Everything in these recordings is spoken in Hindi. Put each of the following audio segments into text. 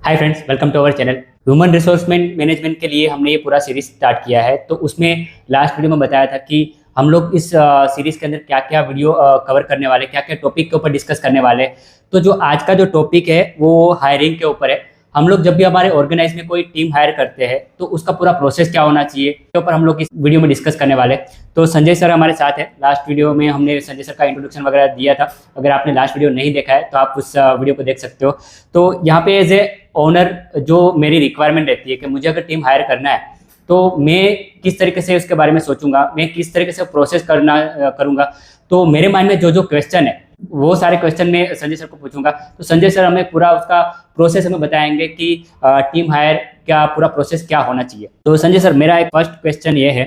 Hi friends, welcome to our channel. Human resource management के लिए हमने ये पूरा सीरीज स्टार्ट किया है। तो उसमें लास्ट वीडियो में बताया था कि हम लोग इस सीरीज के अंदर क्या क्या वीडियो कवर करने वाले, क्या क्या टॉपिक के ऊपर डिस्कस करने वाले। तो जो आज का जो टॉपिक है वो हायरिंग के ऊपर है। हम लोग जब भी हमारे ऑर्गेनाइज में कोई टीम हायर करते हैं तो उसका पूरा प्रोसेस क्या होना चाहिए के ऊपर हम लोग इस वीडियो में डिस्कस करने वाले। तो संजय सर हमारे साथ है। लास्ट वीडियो में हमने संजय सर का इंट्रोडक्शन वगैरह दिया था। अगर आपने लास्ट वीडियो नहीं देखा है तो आप उस वीडियो को देख सकते हो। तो यहाँ पे एज ए ओनर जो मेरी रिक्वायरमेंट रहती है कि मुझे अगर टीम हायर करना है तो मैं किस तरीके से उसके बारे में सोचूंगा, मैं किस तरीके से प्रोसेस करूंगा। तो मेरे माइंड में जो जो क्वेश्चन है वो सारे क्वेश्चन मैं संजय सर को पूछूंगा। तो संजय सर हमें पूरा उसका प्रोसेस हमें बताएंगे कि टीम हायर क्या पूरा प्रोसेस क्या होना चाहिए। तो संजय सर, मेरा एक फर्स्ट क्वेश्चन ये है,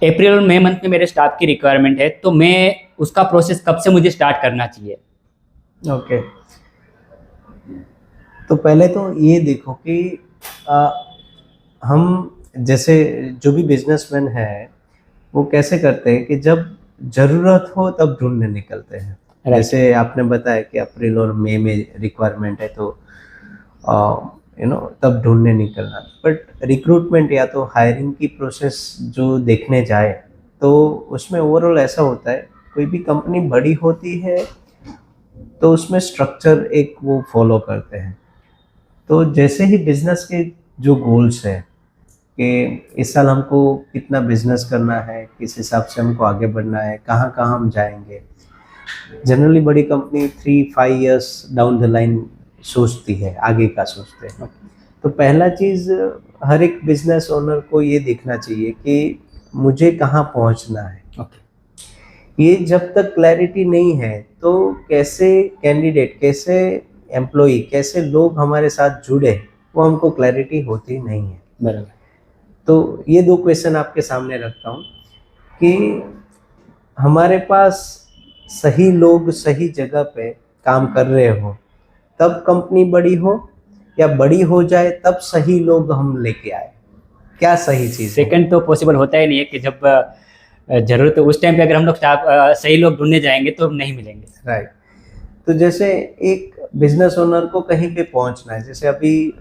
अप्रैल और मई मंथ में मेरे स्टाफ की रिक्वायरमेंट है, तो मैं उसका प्रोसेस कब से मुझे स्टार्ट करना चाहिए? ओके तो पहले तो ये देखो कि हम जैसे जो भी बिजनेसमैन है वो कैसे करते हैं कि जब ज़रूरत हो तब ढूंढने निकलते हैं। जैसे आपने बताया कि अप्रैल और मई में रिक्वायरमेंट है तो तब ढूंढने निकलना। बट रिक्रूटमेंट या तो हायरिंग की प्रोसेस जो देखने जाए तो उसमें ओवरऑल ऐसा होता है, कोई भी कंपनी बड़ी होती है तो उसमें स्ट्रक्चर एक वो फॉलो करते हैं। तो जैसे ही बिजनेस के जो गोल्स है कि इस साल हमको कितना बिजनेस करना है, किस हिसाब से हमको आगे बढ़ना है, कहाँ कहाँ हम जाएंगे। जनरली बड़ी company 3-5 years down the line सोचती है, आगे का सोचते हैं। तो पहला चीज़ हर एक बिजनेस ओनर को ये देखना चाहिए कि मुझे कहाँ पहुँचना है। ये जब तक क्लैरिटी नहीं है तो कैसे कैंडिडेट, कैसे एम्प्लॉई, कैसे लोग हमारे साथ जुड़े, वो हमको क्लैरिटी होती नहीं है। बराबर। तो ये दो क्वेश्चन आपके सामने रखता हूँ कि हमारे पास सही लोग सही जगह पे काम कर रहे हो तब कंपनी बड़ी हो, या बड़ी हो जाए तब सही लोग हम लेके आए, क्या सही चीज़? सेकंड तो पॉसिबल होता ही नहीं है कि जब जरूरत है उस टाइम पे अगर हम लोग स्टाफ सही लोग ढूंढने जाएंगे तो नहीं मिलेंगे। राइट। तो जैसे एक बिजनेस ओनर को कहीं पे पहुंचना है, जैसे अभी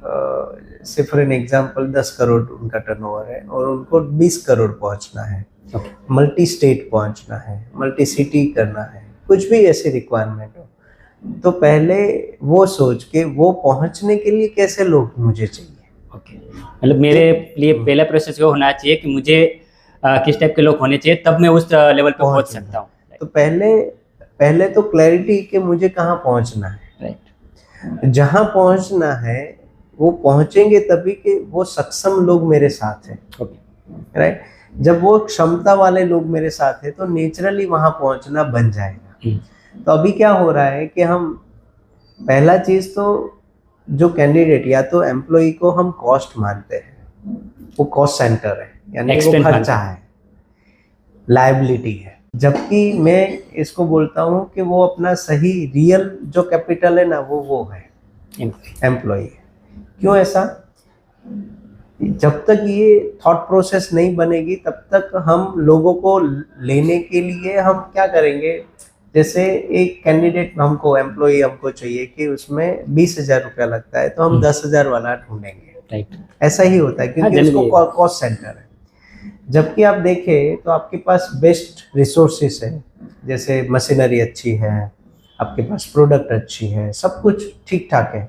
सिर्फ फॉर एन एग्जांपल 10 करोड़ उनका टर्नओवर है और उनको 20 करोड़ पहुंचना है, मल्टी स्टेट पहुंचना है, मल्टी सिटी करना है, कुछ भी ऐसी रिक्वायरमेंट हो, तो पहले वो सोच के वो पहुंचने के लिए कैसे लोग मुझे चाहिए। मतलब मेरे लिए पहला प्रोसेस वो होना चाहिए कि मुझे किस टाइप के लोग होने चाहिए, तब मैं उस लेवल पे पहुंच सकता हूँ। तो पहले तो क्लैरिटी कि मुझे कहाँ पहुंचना है। राइट। जहाँ पहुंचना है वो पहुंचेंगे तभी कि वो सक्षम लोग मेरे साथ हैं। राइट। जब वो क्षमता वाले लोग मेरे साथ हैं तो नेचुरली वहां पहुंचना बन जाएगा। तो अभी क्या हो रहा है कि हम पहला चीज तो जो कैंडिडेट या तो एम्प्लॉय को हम कॉस्ट मानते हैं, वो कॉस्ट सेंटर है, यानी वो खर्चा है, लायबिलिटी है। जबकि मैं इसको बोलता हूँ कि वो अपना सही रियल जो कैपिटल है ना, वो है एम्प्लॉय। क्यों ऐसा? जब तक ये थॉट प्रोसेस नहीं बनेगी तब तक हम लोगों को लेने के लिए हम क्या करेंगे, जैसे एक कैंडिडेट हमको एम्प्लॉय हमको चाहिए कि उसमें 20,000 रुपया लगता है तो हम 10,000 वाला ढूंढेंगे। राइट। ऐसा ही होता है क्योंकि उसको कॉस्ट सेंटर है। जबकि आप देखें तो आपके पास बेस्ट रिसोर्सेस है, जैसे मशीनरी अच्छी है, आपके पास प्रोडक्ट अच्छी है, सब कुछ ठीक ठाक है,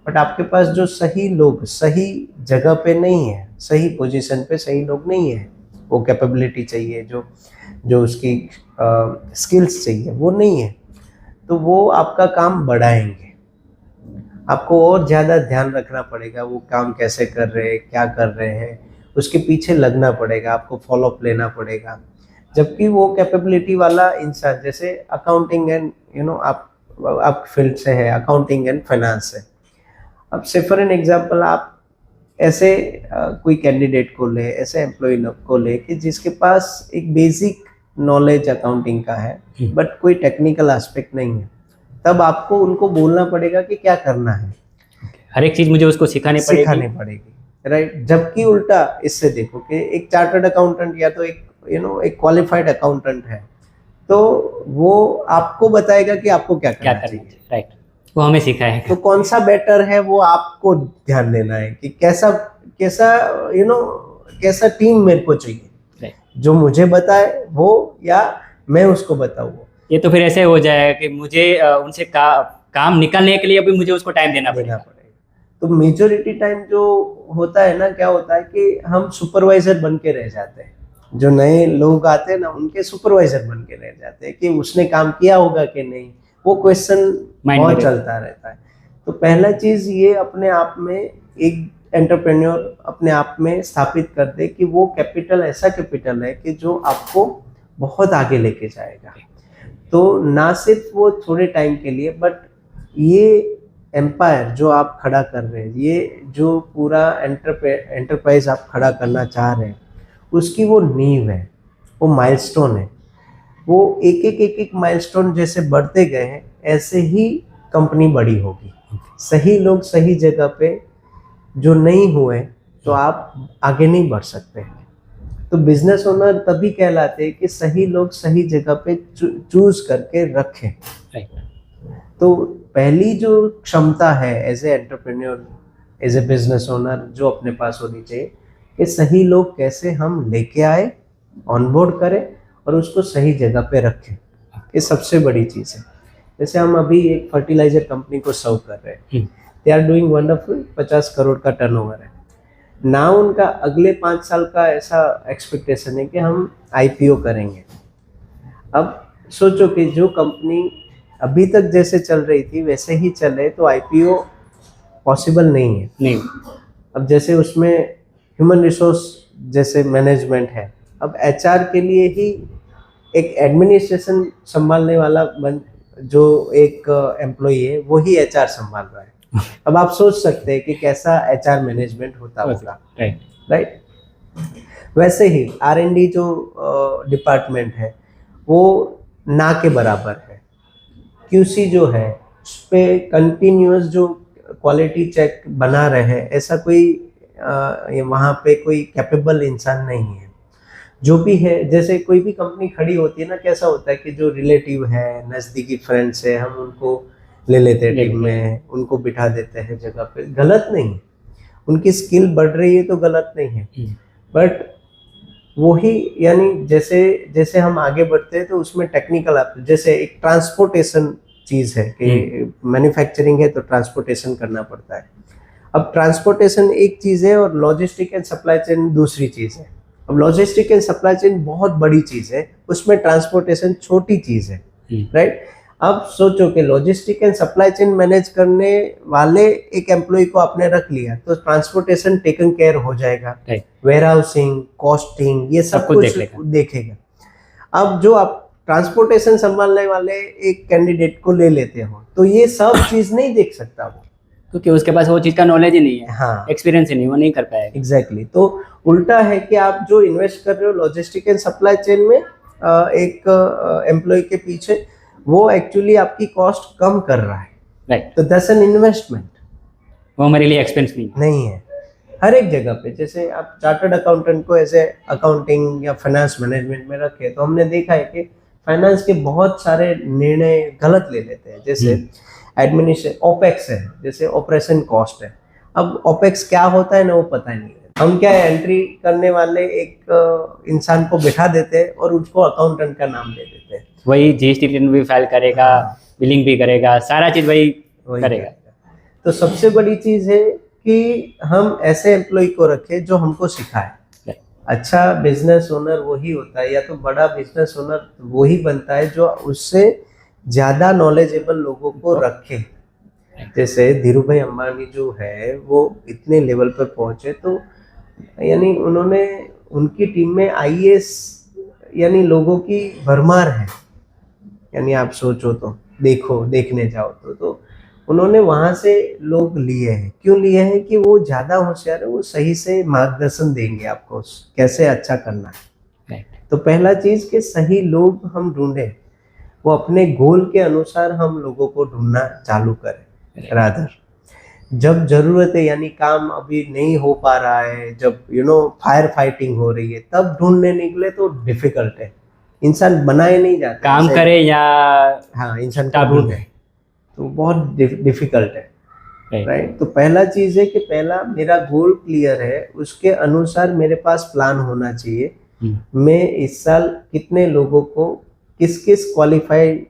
बट आपके पास जो सही लोग सही जगह पे नहीं है, सही पोजीशन पे सही लोग नहीं है, वो कैपेबिलिटी चाहिए, जो उसकी स्किल्स चाहिए वो नहीं है, तो वो आपका काम बढ़ाएंगे। आपको और ज़्यादा ध्यान रखना पड़ेगा, वो काम कैसे कर रहे हैं, क्या कर रहे हैं, उसके पीछे लगना पड़ेगा, आपको फॉलोअप लेना पड़ेगा। जबकि वो कैपेबिलिटी वाला इंसान, जैसे अकाउंटिंग एंड आप फील्ड से है, अकाउंटिंग एंड फाइनेंस है। अब से फॉर एन एग्जांपल आप ऐसे कोई कैंडिडेट को ले, ऐसे एम्प्लॉय को ले कि जिसके पास एक बेसिक नॉलेज अकाउंटिंग का है बट कोई टेक्निकल एस्पेक्ट नहीं है, तब आपको उनको बोलना पड़ेगा कि क्या करना है। हर एक चीज मुझे उसको सिखानी पड़ेगी। राइट। जबकि उल्टा इससे देखो कि एक चार्टर्ड अकाउंटेंट या तो एक क्वालिफाइड अकाउंटेंट है तो वो आपको बताएगा कि आपको क्या करना चाहिए। राइट। वो हमें सिखाएगा। तो कौन सा बेटर है वो आपको ध्यान देना है कि कैसा कैसा कैसा टीम मेरे को चाहिए, Right. जो मुझे बताए वो या मैं उसको बताऊँ। ये तो फिर ऐसे हो जाएगा कि मुझे उनसे काम निकालने के लिए भी मुझे उसको टाइम देना पड़ेगा। तो मेजोरिटी टाइम जो होता है ना, क्या होता है कि हम सुपरवाइजर बन के रह जाते हैं। जो नए लोग आते हैं ना, उनके सुपरवाइजर बन के रह जाते हैं कि उसने काम किया होगा कि नहीं, वो क्वेश्चन बहुत चलता रहता है। तो पहला चीज ये अपने आप में एक एंटरप्रेन्योर अपने आप में स्थापित कर दे कि वो कैपिटल ऐसा कैपिटल है कि जो आपको बहुत आगे लेके जाएगा। तो ना सिर्फ वो थोड़े टाइम के लिए, बट ये एम्पायर जो आप खड़ा कर रहे हैं, ये जो पूरा एंटरप्राइज आप खड़ा करना चाह रहे हैं, उसकी वो नींव है, वो माइलस्टोन है। वो एक एक माइलस्टोन जैसे बढ़ते गए हैं, ऐसे ही कंपनी बड़ी होगी। सही लोग सही जगह पे जो नहीं हुए तो आप आगे नहीं बढ़ सकते। तो बिजनेस ओनर तभी कहलाते हैं कि सही लोग सही जगह पे चूज करके रखें। तो पहली जो क्षमता है as a entrepreneur, as a business owner, जो अपने पास होनी चाहिए कि सही लोग कैसे हम लेके आए, ऑनबोर्ड करें और उसको सही जगह पे रखें। ये सबसे बड़ी चीज़ है। जैसे हम अभी एक फर्टिलाइजर कंपनी को सर्व कर रहे हैं, they are doing wonderful, 50 crore का टर्नओवर है ना। उनका अगले 5 साल का ऐसा एक्सपेक्टेशन है कि हम IPO करेंगे। अब सोचो कि जो कंपनी अभी तक जैसे चल रही थी वैसे ही चले तो IPO पॉसिबल नहीं है। नहीं। अब जैसे उसमें ह्यूमन रिसोर्स जैसे मैनेजमेंट है, अब HR के लिए ही एक एडमिनिस्ट्रेशन संभालने वाला जो एक एम्प्लॉई है वो ही HR संभाल रहा है। अब आप सोच सकते हैं कि कैसा HR मैनेजमेंट होता होगा, राइट। वैसे ही R&D जो डिपार्टमेंट है वो ना के बराबर है। QC जो है उस पे कंटिन्यूअस जो क्वालिटी चेक बना रहे, ऐसा कोई वहाँ पे कोई कैपेबल इंसान नहीं है। जो भी है, जैसे कोई भी कंपनी खड़ी होती है ना, कैसा होता है कि जो रिलेटिव है, नज़दीकी फ्रेंड्स है, हम उनको ले लेते हैं टीम में, उनको बिठा देते हैं जगह पे। गलत नहीं, उनकी स्किल बढ़ रही है तो गलत नहीं है, बट वही यानी जैसे जैसे हम आगे बढ़ते हैं तो उसमें टेक्निकल जैसे एक ट्रांसपोर्टेशन चीज़ है कि मैन्युफैक्चरिंग है तो ट्रांसपोर्टेशन करना पड़ता है। अब ट्रांसपोर्टेशन एक चीज़ है और लॉजिस्टिक एंड सप्लाई चेन दूसरी चीज़ है। अब लॉजिस्टिक एंड सप्लाई चेन बहुत बड़ी चीज़ है, उसमें ट्रांसपोर्टेशन छोटी चीज़ है, राइट। अब सोचो कि logistic and supply chain manage करने वाले एक एम्प्लॉय को आपने रख लिया तो ट्रांसपोर्टेशन टेकन केयर हो जाएगा, वेयर हाउसिंग, कॉस्टिंग, ये सब कुछ देखेगा। अब जो आप ट्रांसपोर्टेशन संभालने वाले एक कैंडिडेट को ले लेते हो तो ये सब चीज़ नहीं देख सकता वो, क्योंकि उसके पास वो चीज़ का नॉलेज ही नहीं है, हाँ, एक्सपीरियंस ही नहीं, वो नहीं कर पाएगा। एग्जैक्टली। तो उल्टा है कि आप जो इन्वेस्ट कर रहे हो लॉजिस्टिक एंड सप्लाई चेन में एक एम्प्लॉय के पीछे, वो एक्चुअली आपकी कॉस्ट कम कर रहा है, राइट। तो दैट्स एन इन्वेस्टमेंट, वो हमारे लिए एक्सपेंस नहीं है। हर एक जगह पे जैसे आप चार्टर्ड अकाउंटेंट को ऐसे अकाउंटिंग या फाइनेंस मैनेजमेंट में रखे तो हमने देखा है कि फाइनेंस के बहुत सारे निर्णय गलत ले लेते हैं। जैसे एडमिनिस्ट्रेशन ओपेक्स है, जैसे ऑपरेशन कॉस्ट है। अब ओपेक्स क्या होता है ना वो पता नहीं है, हम क्या एंट्री करने वाले एक इंसान को बिठा देते हैं और उसको अकाउंटेंट का नाम दे देते हैं। वही GST रिटर्न भी फाइल करेगा, बिलिंग भी करेगा, सारा चीज वही करेगा। तो सबसे बड़ी चीज है कि हम ऐसे एम्प्लॉय को रखें जो हमको सिखाए। अच्छा बिजनेस ओनर वही होता है, या तो बड़ा बिजनेस ओनर वही बनता है जो उससे ज्यादा नॉलेजेबल लोगों को रखे। जैसे धीरू भाई अंबानी जो है वो इतने लेवल पर पहुंचे तो यानी उन्होंने, उनकी टीम में IAS यानी लोगों की भरमार है। यानी आप सोचो तो देखने जाओ तो उन्होंने वहां से लोग लिए हैं। क्यों लिए हैं? कि वो ज़्यादा होशियार है, वो सही से मार्गदर्शन देंगे आपको कैसे अच्छा करना है। तो पहला चीज़ कि सही लोग हम ढूंढें, वो अपने गोल के अनुसार हम लोगों को ढूंढना चालू करें। रादर जब जरूरत है, यानी काम अभी नहीं हो पा रहा है, जब फायर फाइटिंग हो रही है, तब ढूंढने निकले तो डिफिकल्ट है। इंसान बनाए नहीं जाता, काम करे या हाँ इंसान को ढूंढे। तो बहुत डिफिकल्ट है, Right. राइट। तो पहला चीज है कि पहला मेरा गोल क्लियर है, उसके अनुसार मेरे पास प्लान होना चाहिए। मैं इस साल कितने लोगों को, किस किस क्वालिफाइड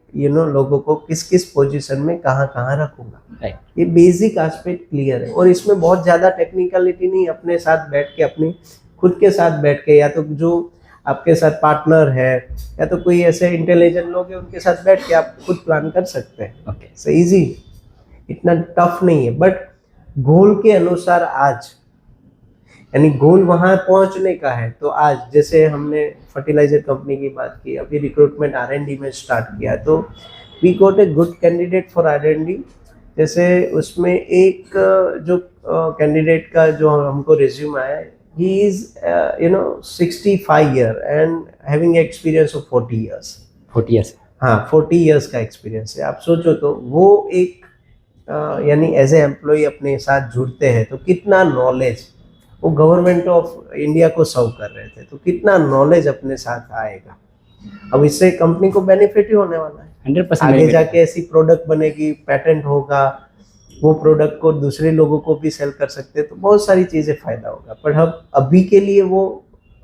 लोगों को किस किस पोजीशन में कहाँ कहाँ रखूंगा। Right. ये बेसिक एस्पेक्ट क्लियर है, और इसमें बहुत ज्यादा टेक्निकलिटी नहीं, अपने साथ बैठ के, अपनी खुद के साथ बैठ के, या तो जो आपके साथ पार्टनर है या तो कोई ऐसे इंटेलिजेंट लोग हैं उनके साथ बैठ के आप खुद प्लान कर सकते हैं। Okay. सो इजी, इतना टफ नहीं है, बट गोल के अनुसार आज, यानी गोल वहां पहुंचने का है, तो आज जैसे हमने फर्टिलाइजर कंपनी की बात की, अभी रिक्रूटमेंट R&D में स्टार्ट किया, तो we got a good candidate for R&D। जैसे उसमें एक जो कैंडिडेट का जो हमको रिज्यूम आया, he is 65 year and having experience of 40 years। 40 years। हाँ, 40 years का एक्सपीरियंस है। आप सोचो तो वो एक यानी एज ए एम्प्लॉय अपने साथ जुड़ते हैं तो कितना नॉलेज, वो गवर्नमेंट ऑफ इंडिया को सर्व कर रहे थे, तो कितना नॉलेज अपने साथ आएगा। अब इससे कंपनी को बेनिफिट ही होने वाला है। 100% आगे जाके ऐसी प्रोडक्ट बनेगी, पेटेंट होगा, वो प्रोडक्ट को दूसरे लोगों को भी सेल कर सकते हैं, तो बहुत सारी चीजें फायदा होगा। पर हम अभी के लिए वो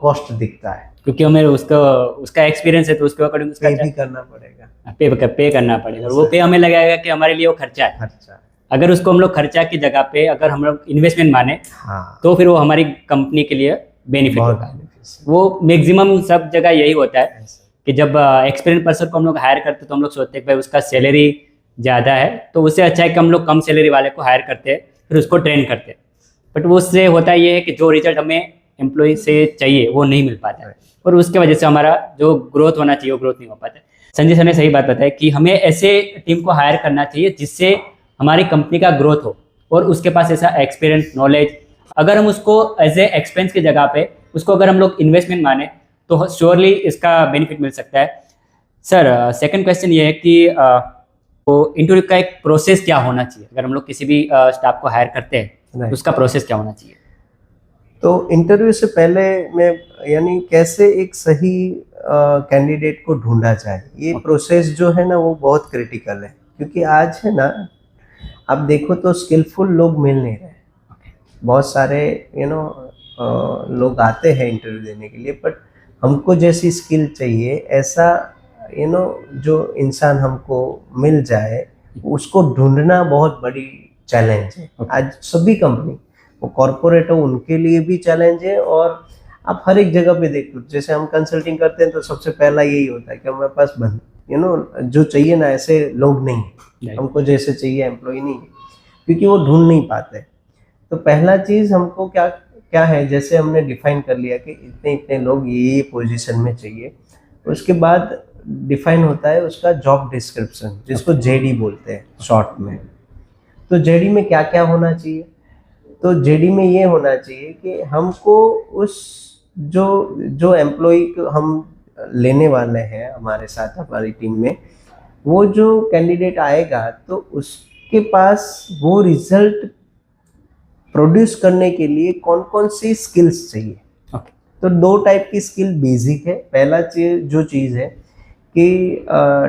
कॉस्ट दिखता है, क्योंकि हमें उसका एक्सपीरियंस है, तो उसके अकॉर्डिंग उसका पे भी करना पड़ेगा, पे करना पड़ेगा, और वो पे हमें लगेगा कि हमारे लिए वो खर्चा है। खर्चा। अगर उसको हम लोग खर्चा की जगह पे अगर हम लोग इन्वेस्टमेंट माने, हाँ, तो फिर वो हमारी कंपनी के लिए बेनिफिट बहुत होगा। बेनिफिट। वो मैक्सिमम सब जगह यही होता है कि जब एक्सपीरियंस पर्सन को हम लोग हायर करते हैं तो हम लोग सोचते हैं कि भाई उसका सैलरी ज़्यादा है, तो उससे अच्छा है कि हम लोग कम सैलरी वाले को हायर करते हैं, फिर उसको ट्रेन करते हैं। बट वो उससे होता ये है कि जो रिजल्ट हमें एम्प्लॉय से चाहिए वो नहीं मिल पाता है, और उसके वजह से हमारा जो ग्रोथ होना चाहिए वो ग्रोथ नहीं हो पाता है। संजय सर ने सही बात बताई कि हमें ऐसे टीम को हायर करना चाहिए जिससे हमारी कंपनी का ग्रोथ हो, और उसके पास ऐसा एक्सपीरियंस, नॉलेज, अगर हम उसको एज ए एक्सपेंस की जगह पे उसको अगर हम लोग इन्वेस्टमेंट माने तो श्योरली इसका बेनिफिट मिल सकता है। सर, सेकंड क्वेश्चन ये है कि वो इंटरव्यू का एक प्रोसेस क्या होना चाहिए? अगर हम लोग किसी भी स्टाफ को हायर करते हैं तो उसका प्रोसेस क्या होना चाहिए? तो इंटरव्यू से पहले मैं यानी कैसे एक सही कैंडिडेट को ढूंढा जाए, ये प्रोसेस जो है ना वो बहुत क्रिटिकल है, क्योंकि आज है ना आप देखो तो स्किलफुल लोग मिल नहीं रहे। बहुत सारे लोग आते हैं इंटरव्यू देने के लिए, बट हमको जैसी स्किल चाहिए ऐसा जो इंसान हमको मिल जाए, उसको ढूंढना बहुत बड़ी चैलेंज है। आज सभी कंपनी, वो कॉर्पोरेट हो उनके लिए भी चैलेंज है, और आप हर एक जगह पे देखो, जैसे हम कंसल्टिंग करते हैं तो सबसे पहला यही होता है कि हमारे पास जो चाहिए ना ऐसे लोग नहीं है, हमको जैसे चाहिए एम्प्लॉय नहीं है, क्योंकि वो ढूंढ नहीं पाते। तो पहला चीज हमको क्या है, जैसे हमने डिफाइन कर लिया कि इतने इतने लोग ये पोजीशन में चाहिए, उसके बाद डिफाइन होता है उसका जॉब डिस्क्रिप्शन, जिसको जेडी बोलते हैं शॉर्ट में। तो जेडी में क्या क्या होना चाहिए? तो जेडी में ये होना चाहिए कि हमको उस जो एम्प्लॉय को हम लेने वाले हैं हमारे साथ हमारी टीम में, वो जो कैंडिडेट आएगा तो उसके पास वो रिजल्ट प्रोड्यूस करने के लिए कौन कौन सी स्किल्स चाहिए। तो दो टाइप की स्किल बेसिक है। पहला जो चीज़ है कि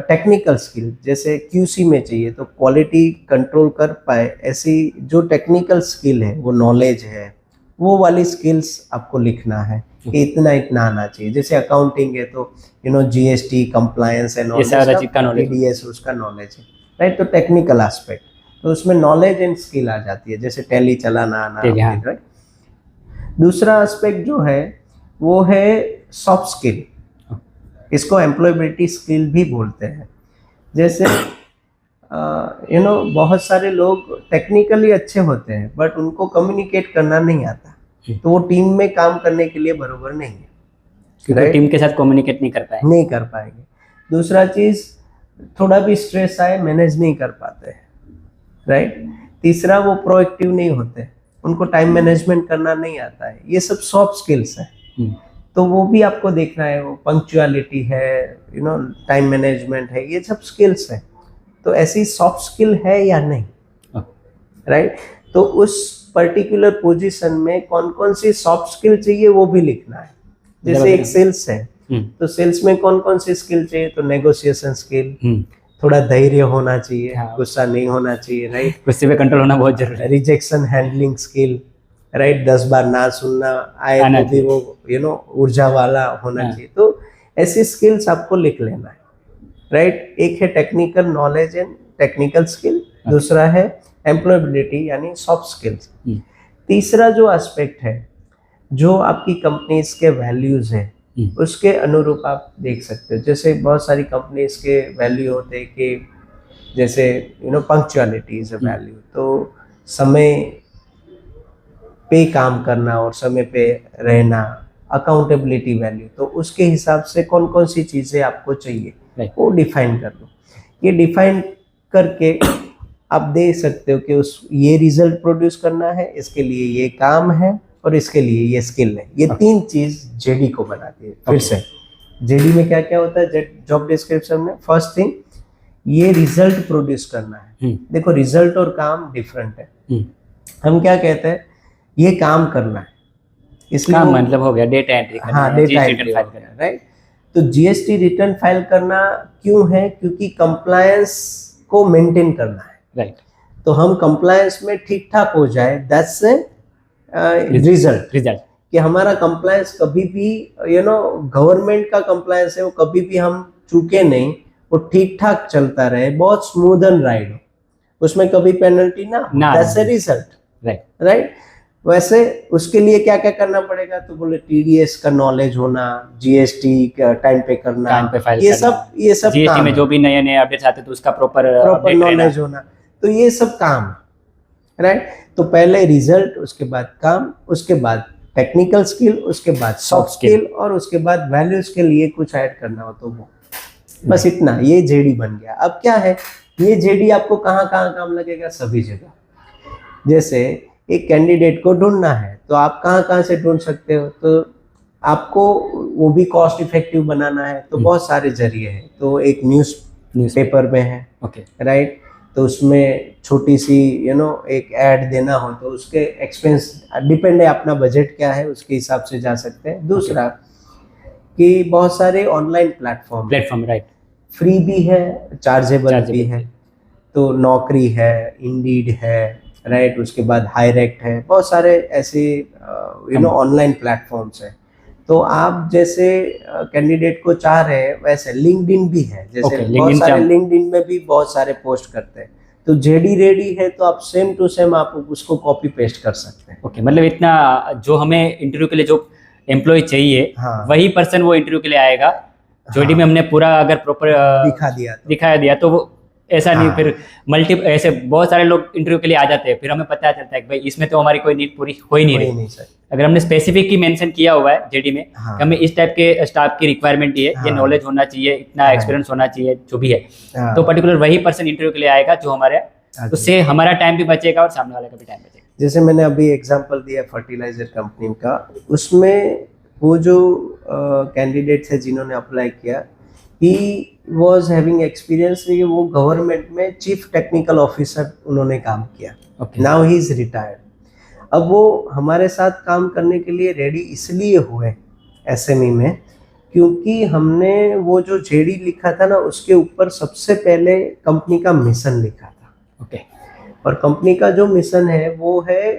टेक्निकल स्किल, जैसे क्यूसी में चाहिए तो क्वालिटी कंट्रोल कर पाए, ऐसी जो टेक्निकल स्किल है, वो नॉलेज है, वो वाली स्किल्स आपको लिखना है कि इतना इतना आना चाहिए। जैसे अकाउंटिंग है तो जीएसटी, कंप्लायंस एंड टीडीएस, उसका नॉलेज है, राइट। तो टेक्निकल एस्पेक्ट, तो उसमें नॉलेज एंड स्किल आ जाती है, जैसे टैली चलाना आना, राइट। दूसरा एस्पेक्ट जो है वो है सॉफ्ट स्किल, इसको एम्प्लॉयबिलिटी स्किल भी बोलते हैं। जैसे बहुत सारे लोग टेक्निकली अच्छे होते हैं बट उनको कम्युनिकेट करना नहीं आता, तो वो टीम में काम करने के लिए बराबर नहीं है, क्योंकि टीम के साथ कम्युनिकेट नहीं कर पाएंगे। दूसरा चीज, थोड़ा भी स्ट्रेस आए मैनेज नहीं कर पाते हैं, राइट। तीसरा, वो प्रोएक्टिव नहीं होते, उनको टाइम मैनेजमेंट करना नहीं आता है। ये सब सॉफ्ट स्किल्स है, तो वो भी आपको देखना है। वो पंक्चुअलिटी है, टाइम मैनेजमेंट है, ये सब स्किल्स है। तो ऐसी सॉफ्ट स्किल है या नहीं, राइट। तो उस पर्टिकुलर पोजीशन में कौन कौन सी सॉफ्ट स्किल चाहिए वो भी लिखना है। जैसे एक सेल्स है तो सेल्स में कौन कौन सी स्किल चाहिए, तो नेगोशिएशन स्किल, थोड़ा धैर्य होना चाहिए, हाँ। गुस्सा नहीं होना चाहिए, राइट। गुस्से पे कंट्रोल होना बहुत जरूरी है। Rejection handling skill, right. 10 बार ना सुनना आए आना तो भी चाहिए। वो ऊर्जा वाला होना हाँ। चाहिए। तो ऐसी स्किल्स आपको लिख लेना है, राइट। एक है technical knowledge and technical skill, दूसरा है एम्प्लॉयबिलिटी यानी सॉफ्ट स्किल्स। तीसरा जो एस्पेक्ट है, जो आपकी कंपनीज के वैल्यूज है, उसके अनुरूप आप देख सकते हो। जैसे बहुत सारी कंपनीज के वैल्यू होते हैं कि जैसे पंक्चुअलिटी इज अ वैल्यू, तो समय पे काम करना और समय पे रहना, अकाउंटेबिलिटी वैल्यू। तो उसके हिसाब से कौन कौन सी चीज़ें आपको चाहिए वो डिफाइन कर लो। ये डिफाइन करके आप दे सकते हो कि ये रिजल्ट प्रोड्यूस करना है, इसके लिए ये काम है और इसके लिए ये स्किल है। ये तीन चीज जेडी को बनाती है। फिर से जेडी में क्या क्या होता है, जॉब डिस्क्रिप्शन में फर्स्ट थिंग ये रिजल्ट प्रोड्यूस करना है। देखो रिजल्ट और काम डिफरेंट है। हम क्या कहते हैं, ये काम करना है, इसलिए काम मतलब हो गया डेटा एंट्री करना, हाँ डेटा एंट्री फाइल करना, राइट। तो जीएसटी रिटर्न फाइल करना क्यों है, क्योंकि कंप्लायंस को मेंटेन करना है, राइट। तो हम कंप्लायंस में ठीक ठाक हो जाए, दैट्स रिजल्ट कि हमारा कंप्लायंस कभी भी गवर्नमेंट का कंप्लायंस है वो कभी भी हम चूके नहीं, वो ठीक ठाक चलता रहे, बहुत स्मूथ एंड राइड हो, उसमें कभी पेनल्टी ना, दैट्स ए रिजल्ट, राइट। वैसे उसके लिए क्या क्या करना पड़ेगा, तो बोले टीडीएस का नॉलेज होना, जीएसटी का टाइम पे करना, टाइम पे फाइल ये सब जीएसटी में जो भी नए नए अपडेट्स आते हैं तो उसका प्रॉपर नॉलेज होना, तो ये सब काम, राइट। तो पहले रिजल्ट, उसके बाद काम, उसके बाद टेक्निकल स्किल, उसके बाद सॉफ्ट स्किल, और उसके बाद वैल्यूज के लिए कुछ ऐड करना हो तो वो, बस इतना, ये जेडी बन गया। अब क्या है, ये जेडी आपको कहाँ कहाँ काम लगेगा, सभी जगह। जैसे एक कैंडिडेट को ढूंढना है तो आप कहाँ कहाँ से ढूंढ सकते हो, तो आपको वो भी कॉस्ट इफेक्टिव बनाना है तो बहुत सारे जरिए हैं। तो एक न्यूज़ पेपर में है, राइट, तो उसमें छोटी सी एक ऐड देना हो तो उसके एक्सपेंस डिपेंड है, अपना बजट क्या है उसके हिसाब से जा सकते हैं। दूसरा कि बहुत सारे ऑनलाइन प्लेटफॉर्म, राइट, फ्री भी है, चार्जेबल भी है। तो नौकरी है, इंडीड है, राइट, उसके बाद हायरेक्ट है, बहुत सारे ऐसे ऑनलाइन प्लेटफॉर्म्स हैं। तो आप जैसे कैंडिडेट को चाह रहे हैं वैसे लिंक्डइन भी है, जैसे बहुत सारे लिंक्डइन में भी बहुत सारे पोस्ट करते हैं। तो जेडी रेडी है तो आप सेम टू सेम आप उसको कॉपी पेस्ट कर सकते हैं। मतलब इतना जो हमें इंटरव्यू के लिए जो एम्प्लॉय चाहिए, वही पर्सन वो इंटरव्यू के लिए आएगा। जेडी में हमने पूरा अगर प्रॉपर दिखाया दिया तो वो ऐसा नहीं, फिर ऐसे बहुत सारे लोग इंटरव्यू के लिए आ जाते हैं, फिर हमें पता चलता है कि भाई इसमें तो हमारी कोई नीड पूरी हो ही नहीं रही। अगर हमने स्पेसिफिक ही मेंशन किया हुआ है जेडी में कि हमें इस टाइप के स्टाफ की रिक्वायरमेंट है, ये नॉलेज होना चाहिए, इतना एक्सपीरियंस होना चाहिए, जो भी है, तो पर्टिकुलर वही पर्सन इंटरव्यू के लिए आएगा जो हमारे, उससे हमारा टाइम भी बचेगा और सामने वाले का भी टाइम बचेगा। जैसे मैंने अभी एग्जांपल दिया फर्टिलाइजर कंपनी का, उसमें वो जो कैंडिडेट है जिन्होंने अप्लाई किया, ही वॉज हैविंग एक्सपीरियंस, वो गवर्नमेंट में चीफ टेक्निकल ऑफिसर उन्होंने काम किया, नाउ ही इज रिटायर्ड। अब वो हमारे साथ काम करने के लिए रेडी इसलिए हुए एसएमई में क्योंकि हमने वो जो जेडी लिखा था ना, उसके ऊपर सबसे पहले कंपनी का मिशन लिखा था। और कंपनी का जो मिशन है वो है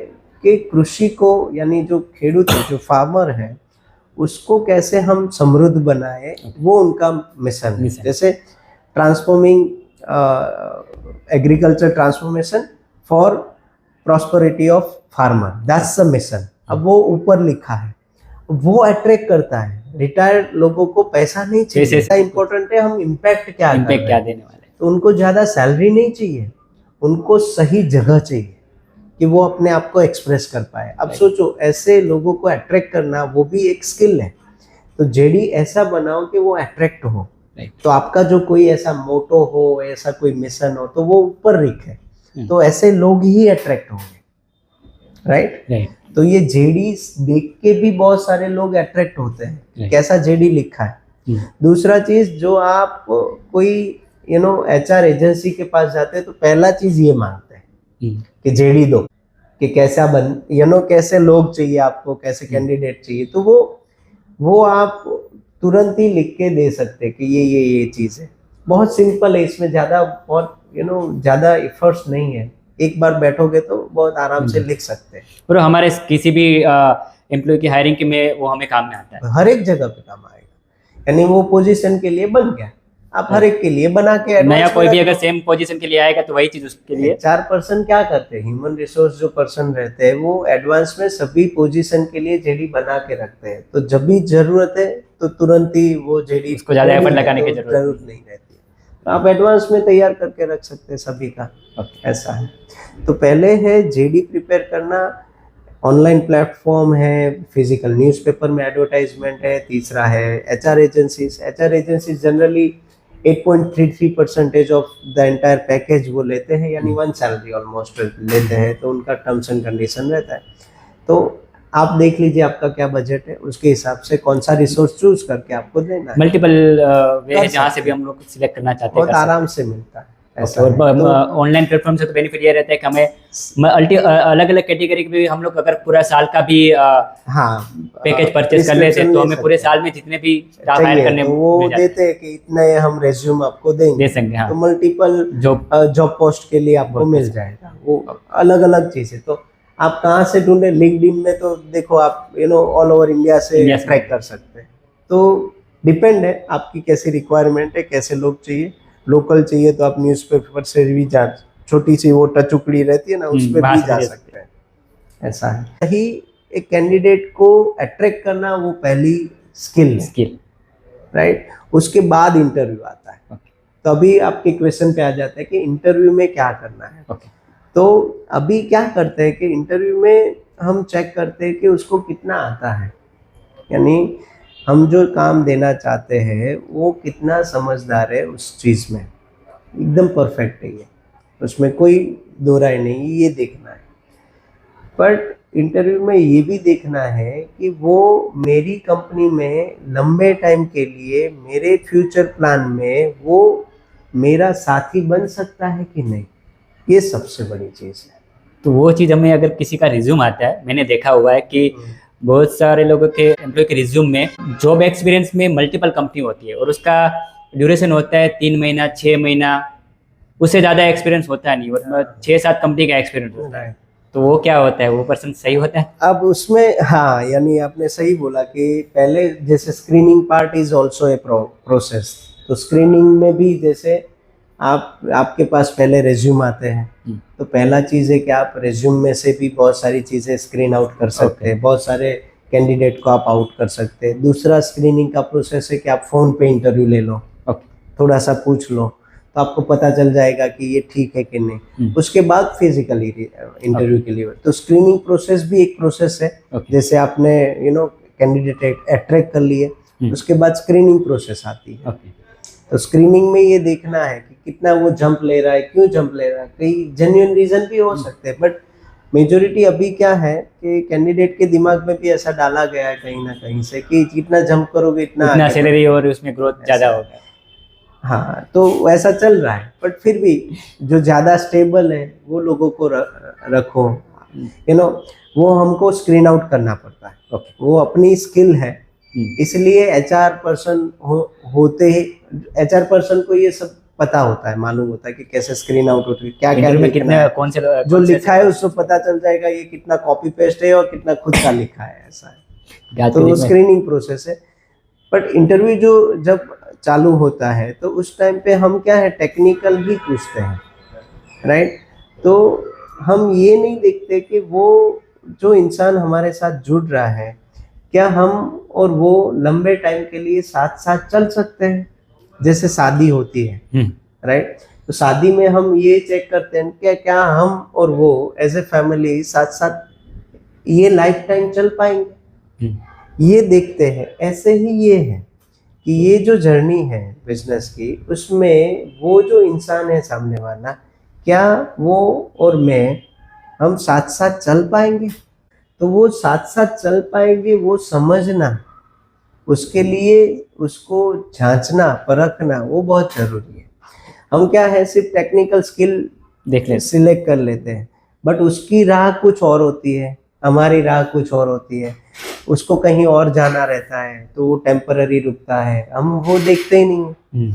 कि कृषि को, यानी जो खेडूत है, जो फार्मर है, उसको कैसे हम समृद्ध बनाए, वो उनका मिशन है। जैसे transforming agriculture transformation for prosperity of farmer, that's the mission. अब वो ऊपर लिखा है, वो अट्रैक्ट करता है। रिटायर्ड लोगों को पैसा नहीं चाहिए, इंपॉर्टेंट है हम इम्पैक्ट क्या देने वाले। तो उनको ज्यादा सैलरी नहीं चाहिए, उनको सही जगह चाहिए कि वो अपने आप को एक्सप्रेस कर पाए। अब सोचो, ऐसे लोगों को अट्रैक्ट करना वो भी एक स्किल है। तो जेडी ऐसा बनाओ कि वो अट्रैक्ट हो। तो आपका जो कोई ऐसा मोटो हो, ऐसा कोई मिशन हो, तो वो ऊपर लिखे, तो ऐसे लोग ही अट्रैक्ट होंगे, राइट। तो ये जेडी देख के भी बहुत सारे लोग अट्रैक्ट होते हैं, कैसा जेडी लिखा है। दूसरा चीज, जो आप कोई एचआर एजेंसी के पास जाते हैं तो पहला चीज ये मांगते हैं कि जेडी दो, कि कैसा कैसे लोग चाहिए आपको, कैसे कैंडिडेट चाहिए। तो वो आप तुरंत ही लिख के दे सकते हैं कि ये चीज है। बहुत सिंपल है, इसमें ज़्यादा बहुत ज़्यादा एफर्ट्स नहीं है, एक बार बैठोगे तो बहुत आराम से लिख सकते हैं। और हमारे किसी भी एम्प्लॉय की हायरिंग के में वो हमें काम में आता है। हर एक जगह पे काम आएगा, यानी वो पोजीशन के लिए बन गया, आप हर एक के लिए बना के नया कोई भी अगर सेम पोजीशन के लिए आएगा तो वही चीज उसके लिए। 4% क्या करते हैं, ह्यूमन रिसोर्स जो पर्सन रहते हैं वो एडवांस में सभी पोजीशन के लिए जेडी बना के रखते हैं, तो जब भी जरूरत है तो तुरंत ही वो जेडी उसको ज्यादा एफर्ट लगाने की जरूरत नहीं रहती है, तो आप एडवांस में तैयार करके रख सकते हैं सभी का। ऐसा है। तो पहले है जेडी प्रिपेयर करना, ऑनलाइन प्लेटफॉर्म है, फिजिकल न्यूज़पेपर में एडवर्टाइजमेंट है, तीसरा है HR agencies. HR agencies generally 8.33% of the entire package वो लेते हैं, यानी 1 सैलरी ऑलमोस्ट लेते हैं, तो उनका टर्म्स एंड कंडीशन रहता है। तो आप देख लीजिए आपका क्या बजट है, उसके हिसाब से कौन सा रिसोर्स चूज करके आपको देना है। मल्टीपल वे है जहाँ से भी हम लोग सिलेक्ट करना चाहते हैं, बहुत आराम से मिलता है। ऑनलाइन प्लेटफॉर्म से तो बेनिफिट ये रहता है कि हमें अलग अलग कैटेगरी के भी हम लोग अगर पूरा साल का भी पैकेज परचेज कर लेते हैं तो हमें पूरे साल में जितने भी स्टाफ हायर करने वो देते हैं कि इतने हम रेज्यूम आपको देंगे, दे सकते हैं। तो मल्टीपल जॉब पोस्ट के लिए आपको मिल जाएगा, वो अलग अलग चीजें। तो आप कहाँ से ढूंढे, लिंक्डइन में तो देखो आप ऑल ओवर इंडिया से ट्रैक कर सकते हैं। तो डिपेंड है आपकी कैसी रिक्वायरमेंट है, कैसे लोग चाहिए। लोकल चाहिए तो आप न्यूज़पेपर से भी जा, छोटी सी वो टचुकड़ी रहती है ना, उस पर भी जा सकते हैं। ऐसा है। यही एक कैंडिडेट को अट्रैक्ट करना वो पहली स्किल है, राइट। उसके बाद इंटरव्यू आता है। तो अभी आपके क्वेश्चन पे आ जाता है कि इंटरव्यू में क्या करना है। तो अभी क्या करते हैं कि इंटरव्यू में हम चेक करते हैं कि उसको कितना आता है, यानी हम जो काम देना चाहते हैं वो कितना समझदार है उस चीज़ में, एकदम परफेक्ट है ये, उसमें कोई दो राय नहीं, ये देखना है। बट इंटरव्यू में ये भी देखना है कि वो मेरी कंपनी में लंबे टाइम के लिए, मेरे फ्यूचर प्लान में वो मेरा साथी बन सकता है कि नहीं, ये सबसे बड़ी चीज़ है। तो वो चीज़ हमें अगर किसी का रिज्यूम आता है, मैंने देखा हुआ है कि बहुत सारे लोगों के एम्प्लॉय के रिज्यूम में जॉब एक्सपीरियंस में मल्टीपल कंपनी होती है और उसका ड्यूरेशन होता है 3 महीना 6 महीना, उससे ज़्यादा एक्सपीरियंस होता नहीं, और 6-7 कंपनी का एक्सपीरियंस होता है। तो वो क्या होता है, वो पर्सन सही होता है? अब उसमें हाँ, यानी आपने सही बोला कि पहले जैसे screening part is also a process. तो स्क्रीनिंग में भी जैसे आपके पास पहले रेज्यूम आते हैं, तो पहला चीज़ है कि आप रेज्यूम में से भी बहुत सारी चीज़ें स्क्रीन आउट कर सकते हैं, बहुत सारे कैंडिडेट को आप आउट कर सकते हैं। दूसरा स्क्रीनिंग का प्रोसेस है कि आप फ़ोन पे इंटरव्यू ले लो, थोड़ा सा पूछ लो, तो आपको पता चल जाएगा कि ये ठीक है कि नहीं। उसके बाद फिजिकली इंटरव्यू के लिए, तो स्क्रीनिंग प्रोसेस भी एक प्रोसेस है। जैसे आपने कैंडिडेट अट्रैक्ट कर लिए, उसके बाद स्क्रीनिंग प्रोसेस आती है। तो स्क्रीनिंग में ये देखना है कि कितना वो जंप ले रहा है, क्यों जंप ले रहा है, कई जेन्युइन रीजन भी हो सकते हैं। बट मेजोरिटी अभी क्या है कि कैंडिडेट के दिमाग में भी ऐसा डाला गया है कहीं ना कहीं से कि जितना जंप करोगे इतना सैलरी और उसमें ग्रोथ ज़्यादा होगा। हाँ, तो ऐसा चल रहा है। बट फिर भी जो ज़्यादा स्टेबल है वो लोगों को रखो, वो हमको स्क्रीन आउट करना पड़ता है। वो अपनी स्किल है, इसलिए एचआर पर्सन होते ही एचआर पर्सन को ये सब पता होता है, मालूम होता है कि कैसे स्क्रीन आउट होती है, क्या क्या कितने कौन से जो लिखा है उसको पता चल जाएगा ये कितना कॉपी पेस्ट है और कितना खुद का लिखा है। ऐसा है, तो स्क्रीनिंग प्रोसेस है। बट इंटरव्यू जो जब चालू होता है तो उस टाइम पे हम क्या है, टेक्निकल ही पूछते हैं, राइट। तो हम ये नहीं देखते कि वो जो इंसान हमारे साथ जुड़ रहा है, क्या हम और वो लंबे टाइम के लिए साथ साथ चल सकते हैं। जैसे शादी होती है, राइट, तो शादी में हम ये चेक करते हैं कि क्या हम और वो एज ए फैमिली साथ साथ ये लाइफ टाइम चल पाएंगे, ये देखते हैं। ऐसे ही ये है कि ये जो जर्नी है बिजनेस की, उसमें वो जो इंसान है सामने वाला, क्या वो और मैं हम साथ साथ चल पाएंगे। तो वो साथ साथ चल पाएंगे वो समझना, उसके लिए उसको जांचना परखना वो बहुत जरूरी है। हम क्या है, सिर्फ टेक्निकल स्किल देख ले सिलेक्ट कर लेते हैं, बट उसकी राह कुछ और होती है, हमारी राह कुछ और होती है। उसको कहीं और जाना रहता है तो वो टेम्पररी रुकता है, हम वो देखते ही नहीं।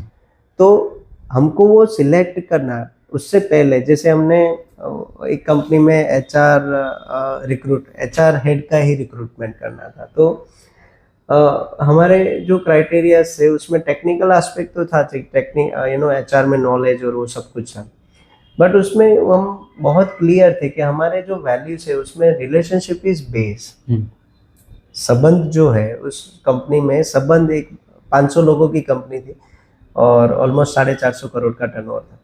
तो हमको वो सिलेक्ट करना उससे पहले, जैसे हमने एक कंपनी में एचआर हेड का ही रिक्रूटमेंट करना था, तो हमारे जो क्राइटेरिया थे उसमें टेक्निकल एस्पेक्ट तो था, एचआर में नॉलेज और वो सब कुछ था, बट उसमें हम बहुत क्लियर थे कि हमारे जो वैल्यूज है उसमें रिलेशनशिप इज बेस। संबंध जो है उस कंपनी में, संबंध एक 500 लोगों की कंपनी थी और ऑलमोस्ट 450 करोड़ का टर्नओवर था,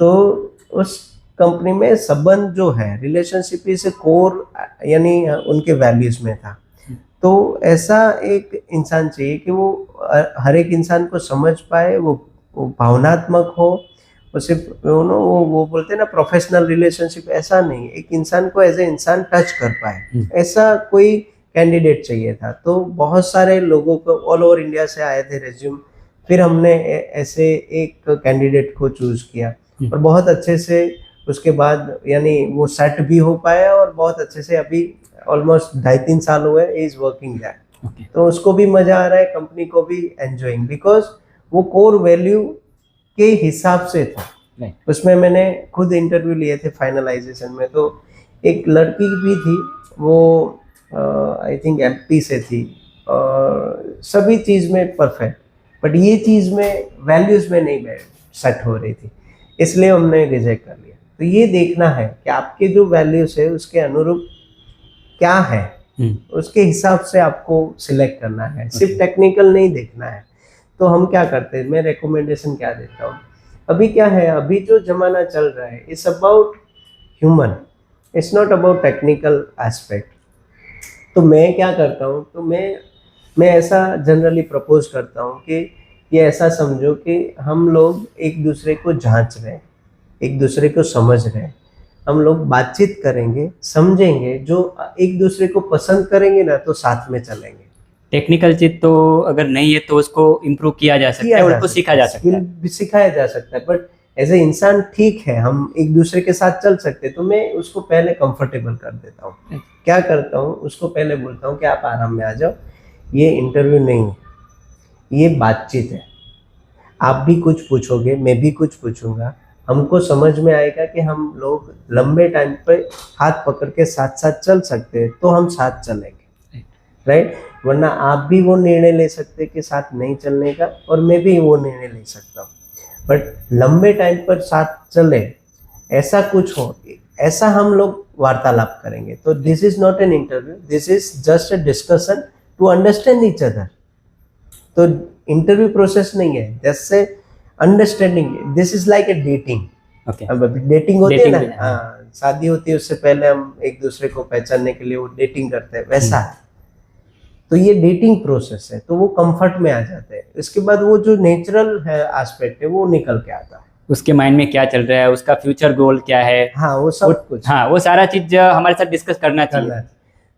तो उस कंपनी में संबंध जो है, रिलेशनशिप इज कोर, यानी उनके वैल्यूज में था। तो ऐसा एक इंसान चाहिए कि वो हर एक इंसान को समझ पाए, वो भावनात्मक हो, वो सिर्फ वो बोलते हैं ना प्रोफेशनल रिलेशनशिप, ऐसा नहीं, एक इंसान को एज ए इंसान टच कर पाए, ऐसा कोई कैंडिडेट चाहिए था। तो बहुत सारे लोगों को ऑल ओवर इंडिया से आए थे रेज्यूम, फिर हमने ऐसे एक कैंडिडेट को चूज किया और बहुत अच्छे से उसके बाद यानी वो सेट भी हो पाया और बहुत अच्छे से अभी ऑलमोस्ट 2.5-3 साल हुए इज वर्किंग दैट। तो उसको भी मजा आ रहा है, कंपनी को भी एंजॉइंग, बिकॉज वो कोर वैल्यू के हिसाब से था। उसमें मैंने खुद इंटरव्यू लिए थे फाइनलाइजेशन में, तो एक लड़की भी थी, वो आई थिंक एमपी से थी और सभी चीज़ में परफेक्ट, बट ये चीज़ में वैल्यूज में नहीं सेट हो रही थी, इसलिए हमने रिजेक्ट कर लिया। तो ये देखना है कि आपके जो वैल्यूज है उसके अनुरूप क्या है, उसके हिसाब से आपको सिलेक्ट करना है, सिर्फ टेक्निकल नहीं देखना है। तो हम क्या करते हैं, मैं रिकमेंडेशन क्या देता हूँ, अभी क्या है, अभी जो जमाना चल रहा है it's about human, it's not about technical aspect. तो मैं क्या करता हूँ, तो मैं ऐसा जनरली प्रपोज करता हूँ कि ये ऐसा समझो कि हम लोग एक दूसरे को जांच रहे हैं, एक दूसरे को समझ रहे हैं, हम लोग बातचीत करेंगे, समझेंगे, जो एक दूसरे को पसंद करेंगे ना तो साथ में चलेंगे। टेक्निकल चीज तो अगर नहीं है तो उसको इम्प्रूव किया जा सकता है, उसको सीखा जा सकता है, भी सिखाया जा सकता है, बट एज ए इंसान ठीक है, हम एक दूसरे के साथ चल सकते हैं। तो मैं उसको पहले कंफर्टेबल कर देता हूँ, क्या करता हूँ, उसको पहले बोलता हूँ कि आप आराम में आ जाओ, ये इंटरव्यू नहीं है, ये बातचीत है, आप भी कुछ पूछोगे, मैं भी कुछ पूछूंगा, हमको समझ में आएगा कि हम लोग लंबे टाइम पे हाथ पकड़ के साथ साथ चल सकते हैं, तो हम साथ चलेंगे, राइट। वरना आप भी वो निर्णय ले सकते कि साथ नहीं चलने का, और मैं भी वो निर्णय ले सकता हूँ, बट लंबे टाइम पर साथ चले, ऐसा कुछ हो, ऐसा हम लोग वार्तालाप करेंगे। तो this is not an interview, this is just a discussion to understand each other. तो इंटरव्यू प्रोसेस नहीं है, जैसे understanding, this is like a dating. अब डेटिंग होती है ना, हाँ, शादी होती है, उससे पहले हम एक दूसरे को पहचानने के लिए वो डेटिंग करते हैं, वैसा है। तो ये डेटिंग प्रोसेस है, तो वो कंफर्ट में आ जाते हैं, इसके बाद वो जो नेचुरल है एस्पेक्ट है वो निकल के आता है, उसके माइंड में क्या चल रहा है, उसका फ्यूचर गोल क्या है, हाँ वो सब कुछ, हाँ वो सारा चीज हमारे साथ डिस्कस करना चाहिए।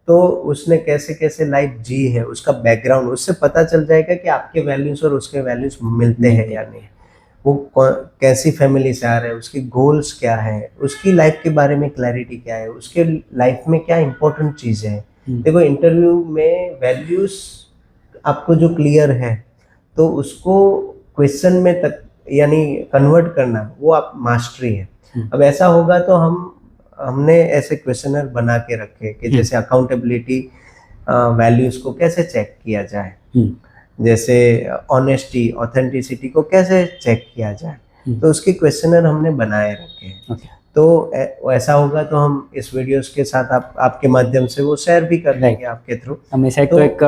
तो उसने कैसे कैसे लाइफ जी है, उसका बैकग्राउंड, उससे पता चल जाएगा कि आपके वैल्यूज और उसके वैल्यूज मिलते हैं या नहीं, वो कैसी फैमिली से आ रहा है, उसके गोल्स क्या है, उसकी लाइफ के बारे में क्लैरिटी क्या है, उसके लाइफ में क्या इंपॉर्टेंट चीज़ है। देखो इंटरव्यू में वैल्यूज आपको जो क्लियर है, तो उसको क्वेश्चन में तक यानी कन्वर्ट करना, वो आप मास्टरी है। अब ऐसा होगा तो हमने ऐसे क्वेश्चनर बना के रखे कि जैसे अकाउंटेबिलिटी वैल्यूज को कैसे चेक किया जाए, जैसे ऑनेस्टी, ऑथेंटिसिटी को कैसे चेक किया जाए, तो उसके क्वेश्चनर हमने बनाए रखे हैं। तो ऐसा होगा तो हम इस वीडियोस के साथ आपके माध्यम से वो शेयर भी कर देंगे आपके थ्रू, हमेशा तो एक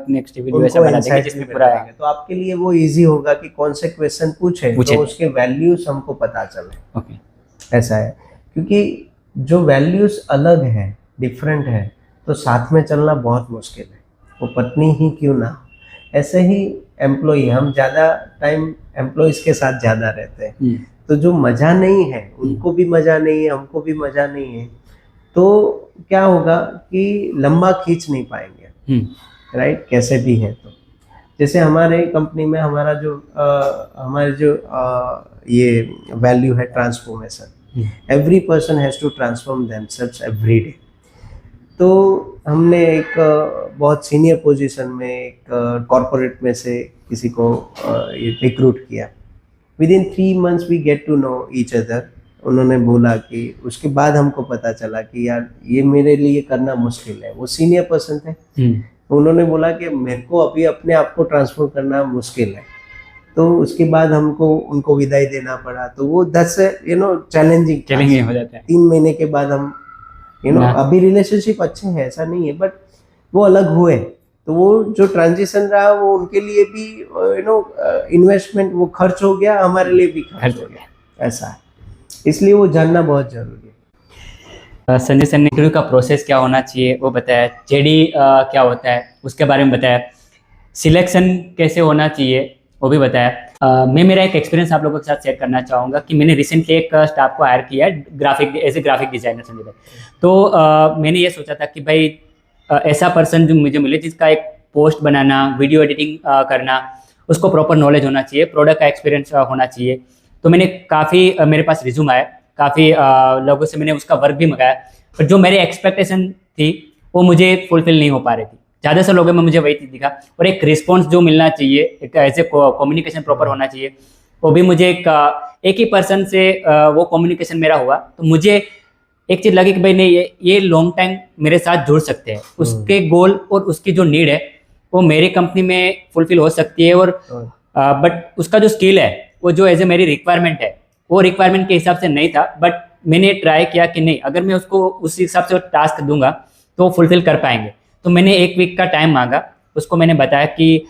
नेक्स्ट वीडियो ऐसा बना देंगे जिसमें पूरा, तो आपके लिए वो इजी होगा कि कौन से क्वेश्चन पूछे तो उसके वैल्यूज हमको पता चले। ऐसा है, क्योंकि जो वैल्यूज अलग है, डिफरेंट है, तो साथ में चलना बहुत मुश्किल है, वो पत्नी ही क्यों ना हो। ऐसे ही एम्प्लॉय, हम ज़्यादा टाइम एम्प्लॉयज के साथ ज़्यादा रहते हैं, तो जो मज़ा नहीं है, उनको भी मज़ा नहीं है, हमको भी मज़ा नहीं है, तो क्या होगा कि लंबा खींच नहीं पाएंगे, राइट, कैसे भी है। तो जैसे हमारे कंपनी में हमारा जो हमारे जो ये वैल्यू है transformation, every person has to transform themselves every day. तो हमने एक बहुत सीनियर पोजीशन में एक कॉरपोरेट में से किसी को रिक्रूट किया, within 3 months we get to know each other. उन्होंने बोला कि उसके बाद हमको पता चला कि यार ये मेरे लिए करना मुश्किल है। वो सीनियर पर्सन थे, उन्होंने बोला कि मेरे को अभी अपने आप को ट्रांसफर करना मुश्किल है। तो उसके बाद हमको उनको विदाई देना पड़ा। तो वो 10 चैलेंजिंग हो जाता है। 3 महीने के बाद हम अभी रिलेशनशिप अच्छे हैं ऐसा नहीं है, बट वो अलग हुए। तो वो जो ट्रांजिशन रहा वो उनके लिए भी इन्वेस्टमेंट, वो खर्च हो गया, हमारे लिए भी खर्च हो गया, ऐसा है। इसलिए वो जानना बहुत जरूरी है। संजय सर ने इंटरव्यू का प्रोसेस क्या होना चाहिए वो बताया, जेडी क्या होता है उसके बारे में बताया, सिलेक्शन कैसे होना चाहिए वो भी बताया। मैं मेरा एक एक्सपीरियंस आप लोगों के साथ शेयर करना चाहूँगा कि मैंने रिसेंटली एक स्टाफ को हायर किया है as a graphic designer Sanjay bhai. तो मैंने ये सोचा था कि भाई ऐसा पर्सन जो मुझे मिले जिसका एक पोस्ट बनाना, वीडियो एडिटिंग करना, उसको प्रॉपर नॉलेज होना चाहिए, प्रोडक्ट का एक्सपीरियंस होना चाहिए। तो मैंने काफ़ी मेरे पास रिज्यूम आया, काफ़ी लोगों से मैंने उसका वर्क भी मंगाया, पर जो मेरी एक्सपेक्टेशन थी वो मुझे फुलफिल नहीं हो पा रही थी। ज़्यादा से लोगों में मुझे वही चीज़ दिखा। और एक रिस्पॉन्स जो मिलना चाहिए, एक ऐसे कम्युनिकेशन प्रॉपर होना चाहिए, वो भी मुझे एक ही पर्सन से वो कम्युनिकेशन मेरा हुआ। तो मुझे एक चीज़ लगी कि भाई नहीं, ये लॉन्ग टाइम मेरे साथ जुड़ सकते हैं। उसके गोल और उसकी जो नीड है वो मेरी कंपनी में फुलफिल हो सकती है। और बट उसका जो स्किल है वो जो एज ए मेरी रिक्वायरमेंट है वो रिक्वायरमेंट के हिसाब से नहीं था। बट मैंने ट्राई किया कि नहीं, अगर मैं उसको उस हिसाब से टास्क दूंगा तो वो फुलफिल कर पाएंगे। तो मैंने 1 वीक का टाइम मांगा, उसको मैंने बताया कि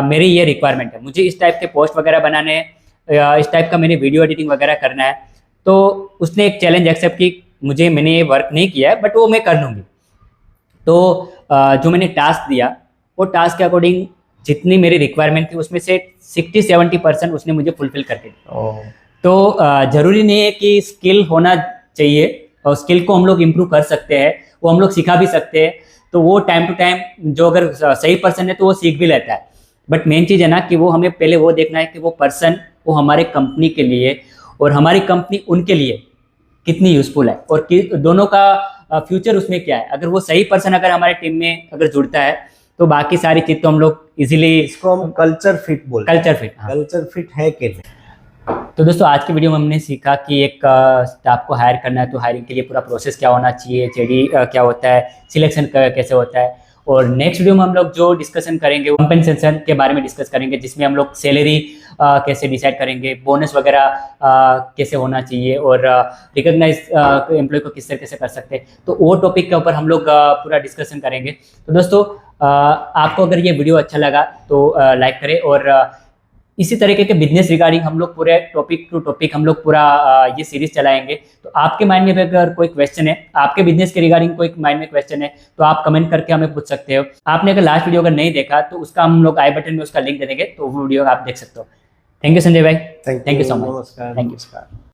मेरी ये रिक्वायरमेंट है, मुझे इस टाइप के पोस्ट वगैरह बनाने हैं, इस टाइप का मैंने वीडियो एडिटिंग वगैरह करना है। तो उसने एक चैलेंज एक्सेप्ट की, मैंने ये वर्क नहीं किया है बट वो मैं कर लूँगी। तो जो मैंने टास्क दिया वो टास्क के अकॉर्डिंग जितनी मेरी रिक्वायरमेंट थी उसमें से 60-70% उसने मुझे फुलफिल करके दिया। तो ज़रूरी नहीं है कि स्किल होना चाहिए, और स्किल को हम लोग इम्प्रूव कर सकते हैं, वो हम लोग सिखा भी सकते हैं। तो वो टाइम टू टाइम जो अगर सही पर्सन है तो वो सीख भी लेता है। बट मेन चीज़ है ना कि वो हमें पहले वो देखना है कि वो पर्सन वो हमारे कंपनी के लिए और हमारी कंपनी उनके लिए कितनी यूजफुल है, और दोनों का फ्यूचर उसमें क्या है। अगर वो सही पर्सन अगर हमारे टीम में अगर जुड़ता है तो बाकी सारी चीज़ तो हम लोग इजीली, इसको हम कल्चर फिट बोलते हैं। कल्चर फिट है कि नहीं। तो दोस्तों आज की वीडियो में हमने सीखा कि एक स्टाफ को हायर करना है तो हायरिंग के लिए पूरा प्रोसेस क्या होना चाहिए, जेडी क्या होता है, सिलेक्शन कैसे होता है। और नेक्स्ट वीडियो में हम लोग जो डिस्कशन करेंगे कंपनसेशन के बारे में डिस्कस करेंगे, जिसमें हम लोग सैलरी कैसे डिसाइड करेंगे, बोनस वगैरह कैसे होना चाहिए, और रिकॉग्नाइज एम्प्लॉय को किस तरीके से कर सकते हैं। तो वो टॉपिक के ऊपर हम लोग पूरा डिस्कशन करेंगे। तो दोस्तों आपको अगर ये वीडियो अच्छा लगा तो लाइक करें, और इसी तरीके के बिजनेस रिगार्डिंग हम लोग पूरे टॉपिक टू टॉपिक हम लोग पूरा ये सीरीज चलाएंगे। तो आपके माइंड में अगर कोई क्वेश्चन है, आपके बिजनेस के रिगार्डिंग कोई माइंड में क्वेश्चन है, तो आप कमेंट करके हमें पूछ सकते हो। आपने अगर लास्ट वीडियो अगर नहीं देखा तो उसका हम लोग आई बटन में उसका लिंक दे देंगे, तो वो वीडियो आप देख सकते हो। थैंक यू संजय भाई, थैंक यू सो मच। नमस्कार। Thank you.